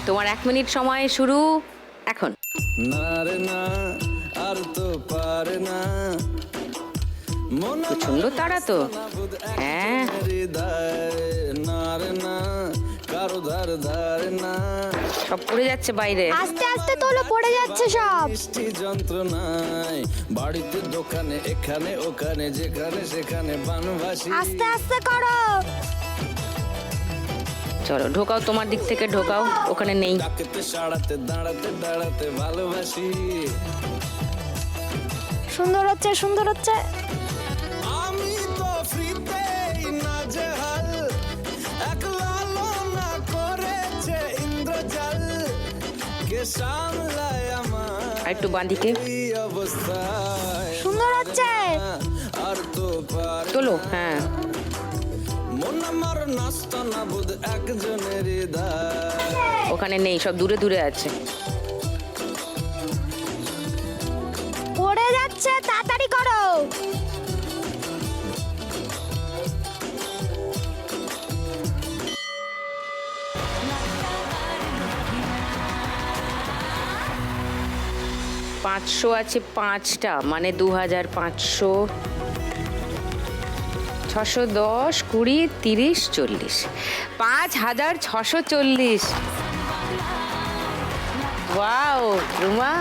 তোমার 1 মিনিট সময় শুরু এখন। না রে না আর তো পারে না প্রচন্ড তাড়া তো। হ্যাঁ না রে না কারো ধার ধারে না সব পড়ে যাচ্ছে বাইরে। আস্তে আস্তে তোলো, পড়ে যাচ্ছে সব। মিষ্টি যন্ত্রণায় বাড়িতে দোকানে এখানে ওখানে যেখানে সেখানে বানভাসি আস্তে আস্তে করো। চলো ঢোকাও, তোমার দিক থেকে ঢোকাও, ওখানে নেই। ডাকতে সাড়াতে দাঁড়াতে দাঁড়াতে ভালোবাসি। সুন্দর হচ্ছে, সুন্দর হচ্ছে। আমি তো ফ্রিতেই নাজেহাল একলা না করেছে ইন্দ্রজাল কে সামলায় আমার আর একটু বাঁদিকে এই অবস্থায় সুন্দর হচ্ছে। আর তো পার তোলো। হ্যাঁ মন আমার নাস্তা না বুধ একজনের হৃদয় ওখানে নেই, সব দূরে দূরে আছে। পড়ে যাচ্ছে, তাড়াতাড়ি করো। পাঁচশো আছে 5টা, মানে 2500, 610, 20, 30, 40, 5640। ওয়াও রুমা।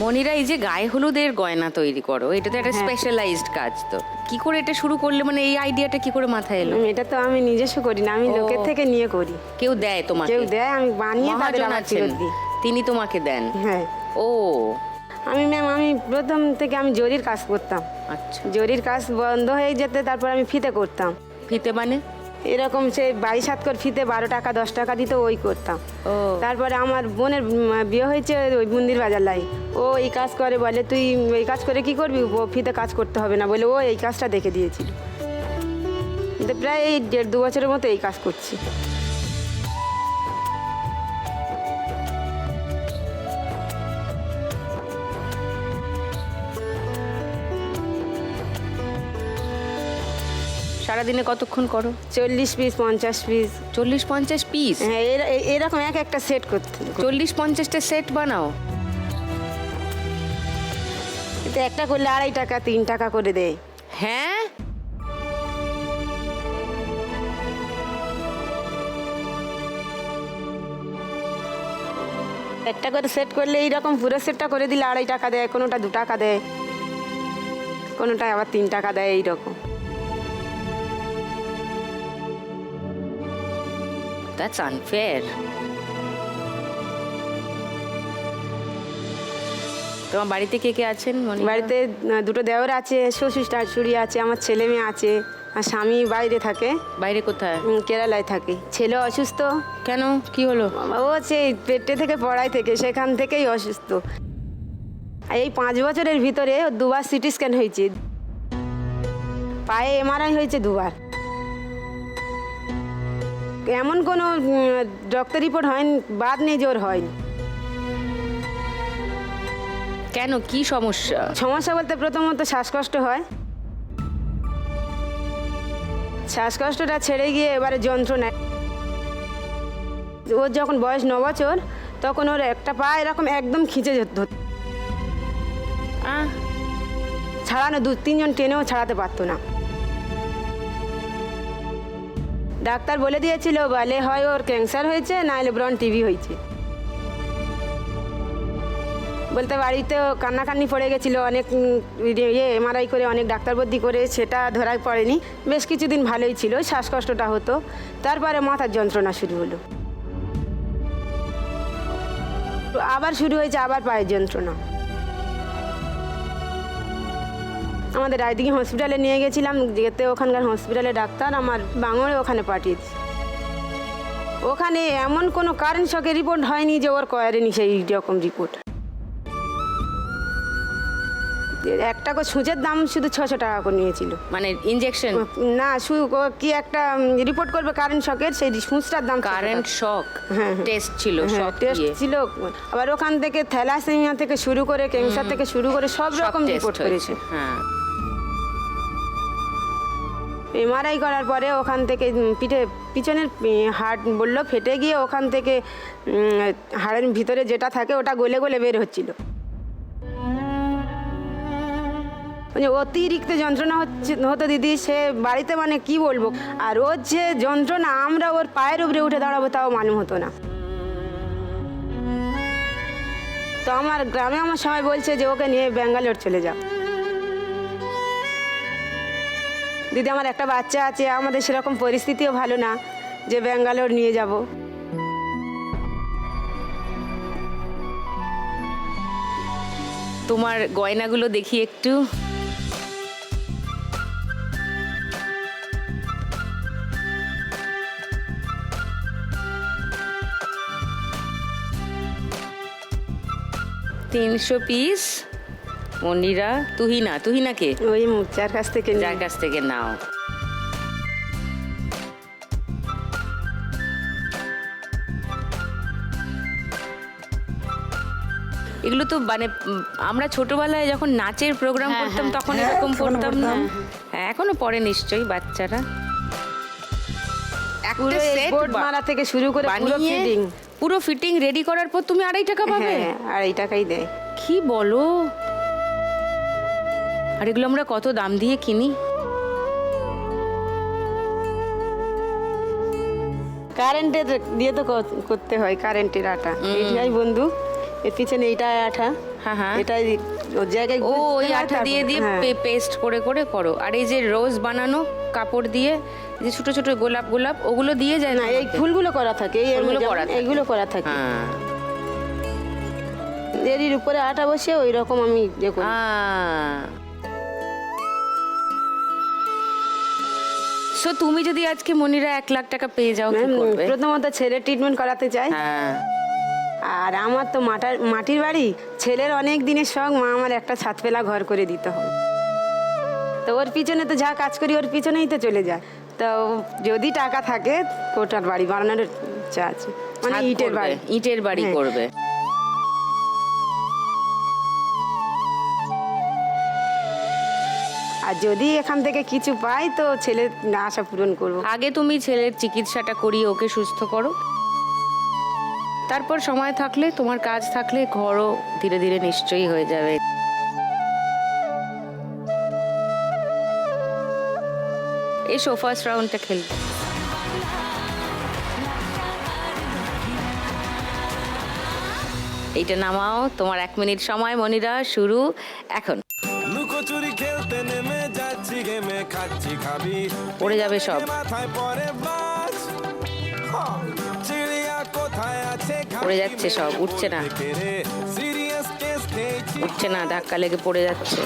মনিরা, এই যে গায়ে হলুদের গয়না তৈরি করো, এটা তো একটা স্পেশালাইজড কাজ। তো কি করে এটা শুরু করলে, মানে এই আইডিয়াটা কি করে মাথায় এলো? এটা তো আমি নিজস্ব করি না, আমি লোকের থেকে নিয়ে করি। কেউ দেয় তোমাকে? কেউ দেয়, আমি বানিয়ে তাদের মহাজন আবার আছেন, ফেরত দিই। তিনি তোমাকে দেন? হ্যাঁ। ও আমি প্রথম থেকে আমি জরির কাজ করতাম। আচ্ছা। জরির কাজ বন্ধ হয়ে যেতে তারপর আমি ফিতে করতাম। ফিতে মানে? এরকম সে 22 করে ফিতে 12 টাকা 10 টাকা দিত, ওই করতাম। ও তারপরে আমার বোনের বিয়ে হয়েছে ওই মন্দির বাজার লাই, ও এই কাজ করে, বলে তুই এই কাজ করে কি করবি, ও ফিতে কাজ করতে হবে না বলে ও এই কাজটা দেখে দিয়েছিল। তো প্রায় এই 1.5-2 বছরের মতো এই কাজ করছি। সারাদিনে কতক্ষণ করো? 40 পিস 50 পিস। 40-50 পিস? হ্যাঁ, এরকম একটা সেট করতে। 40-50টা সেট বানাও? এতে একটা করলে 2.5 টাকা 3 টাকা করে দেয়। হ্যাঁ একটা করে সেট করলে এইরকম পুরো সেটটা করে দিলে 2.5 টাকা দেয়, কোনোটা 2 টাকা দেয়, কোনোটা আবার 3 টাকা দেয়, এইরকম। That's unfair. তোমার বাড়িতে কে কে আছেন? বাড়িতে 2 দেওর আছে, শ্বশুর শাশুড়ি আছে, আমার ছেলে মেয়ে আছে, আর স্বামী বাইরে থাকে। বাইরে কোথায়? কেরালায় থাকে। ছেলে অসুস্থ। কেন, কি হলো? ও সেই পেটে থেকে পড়াই থেকে, সেখান থেকেই অসুস্থ। আর এই 5 বছরের ভিতরে 2বার সিটি স্ক্যান হয়েছে, পায়ে MRI হয়েছে 2বার। এমন কোনো রক্ত রিপোর্ট হয়নি, বাদ নেই জোর হয়নি। কেন, কি সমস্যা? সমস্যা বলতে প্রথমত শ্বাসকষ্ট হয়, শ্বাসকষ্টটা ছেড়ে গিয়ে এবারে যন্ত্রণা। ওর যখন বয়স 9 বছর, তখন ওর একটা পা এরকম একদম খিঁচে যেত, ছাড়ানো 2-3 জন টেনেও ছাড়াতে পারতো না। ডাক্তার বলে দিয়েছিল, বলে হয় ওর ক্যান্সার হয়েছে, নাহলে ব্রন টিবি হয়েছে। বলতে বাড়িতে কান্নাকান্নি পড়ে গেছিলো, অনেক MRI করে অনেক ডাক্তার বদ্যি করে, সেটা ধরাই পড়েনি। বেশ কিছুদিন ভালোই ছিল, শ্বাসকষ্টটা হতো। তারপরে মাথার যন্ত্রণা শুরু হলো, আবার শুরু হয়েছে, আবার পায়ের যন্ত্রণা। আমাদের রায়দিঘি হসপিটালে নিয়ে গেছিলাম, যেতে ওখানকার হসপিটালে ডাক্তার আমার বাঙড়ে ওখানে পাঠিয়েছি। ওখানে এমন কোনো কারেন্ট শকের রিপোর্ট হয়নি যে ওর করেনি সেই রকম রিপোর্ট। একটা সূচের দাম শুধু 600 টাকা করে নিয়েছিল। মানে ইনজেকশন না, কি একটা রিপোর্ট করবে কারেন্ট শকের, সেই সূচটার দাম কারেন্ট শক টেস্ট ছিল, সব টেস্ট ছিল। আবার ওখান থেকে থ্যালাসেমিয়া থেকে শুরু করে ক্যান্সার থেকে শুরু করে সব রকম রিপোর্ট করেছে। হ্যাঁ এমআরআই করার পরে ওখান থেকে পিছনের হাড় বললো ফেটে গিয়ে ওখান থেকে হাড়ের ভিতরে যেটা থাকে ওটা গলে গলে বের হচ্ছিল। মানে অতিরিক্ত যন্ত্রণা হতো দিদি, সে বাড়িতে মানে কি বলবো। আর ওর যে যন্ত্রণা, আমরা ওর পায়ের উপরে উঠে দাঁড়াবো তাও মালুম হতো না। তো আমার গ্রামে আমার সবাই বলছে যে ওকে নিয়ে ব্যাঙ্গালোর চলে যাও। দিদি আমার একটা বাচ্চা আছে, আমাদের সেরকম পরিস্থিতিও ভালো না যে ব্যাঙ্গালোর নিয়ে যাব। তোমার গয়নাগুলো দেখি একটু। $300 পিস। মনিরা, তুহিনাকে ওই যার কাছ থেকে নিই। যার কাছ থেকে নাও। এগুলো তো মানে আমরা ছোটবেলায় যখন নাচের প্রোগ্রাম করতাম তখন এরকম পড়তাম না? হ্যাঁ, এখনো পড়ে নিশ্চয়ই বাচ্চারা। পুরো set বোর্ড মারা থেকে শুরু করে পুরো ফিটিং রেডি করার পর তুমি $2.5 পাবে? হ্যাঁ, 2.5 টাকাই দেয়। কি বলো? আর এগুলো আমরা কত দাম দিয়ে কিনি? কারেন্টের দিয়ে তো করতে হয়, কারেন্টের আটা। এইটাই বন্ধু, এর পিছনে এইটা আঠা। হ্যাঁ। এটাই ওর জায়গায় ও ওই আঠা দিয়ে পেস্ট করে করো। আর এই যে রোজ বানানো কাপড় দিয়ে যে ছোট ছোট গোলাপ ওগুলো দিয়ে যায় না, এই ফুলগুলো করা থাকে, এইগুলো করা থাকে। হ্যাঁ, এর উপরে আটা বসে ওই রকম আমি দেখো। সো তুমি যদি আজকে মনিরা $1,00,000 পেয়ে যাও কি করবে? প্রথমত ছেলে ট্রিটমেন্ট করাতে চাই। হ্যাঁ। আর আমার তো মাটির বাড়ি, ছেলের অনেক দিনের শখ, মা আমার একটা ছাদপেলা ঘর করে দিতে হবে। তো ওর পিছনে তো যা কাজ করি ওর পিছনেই তো চলে যায়। তো যদি টাকা থাকে কোটার বাড়ি বানানোর ইচ্ছা আছে, মানে ইটের বাড়ি করবে। আর যদি এখান থেকে কিছু পাই তো ছেলের আশা পূরণ করব। আগে তুমি ছেলের চিকিৎসাটা করিয়ে ওকে সুস্থ করো, তারপর সময় থাকলে, তোমার কাজ থাকলে ঘরও ধীরে ধীরে নিশ্চয়ই হয়ে যাবে। এসো ফার্স্ট রাউন্ডটা খেল। এইটা নামাও, তোমার 1 মিনিট সময় মনিরা, শুরু এখন। লুকোচুরি খেলতে নেমে যাচ্ছি গেমে, খাচ্ছি খাবি, পড়ে যাবে সব। মাথায় পরে বাজ, চিড়িয়া কোথায় আছে, পড়ে যাচ্ছে সব, উঠছে না, সিরিয়াস কেস খেয়েছি, উঠছে না, ধাক্কা লেগে পড়ে যাচ্ছে।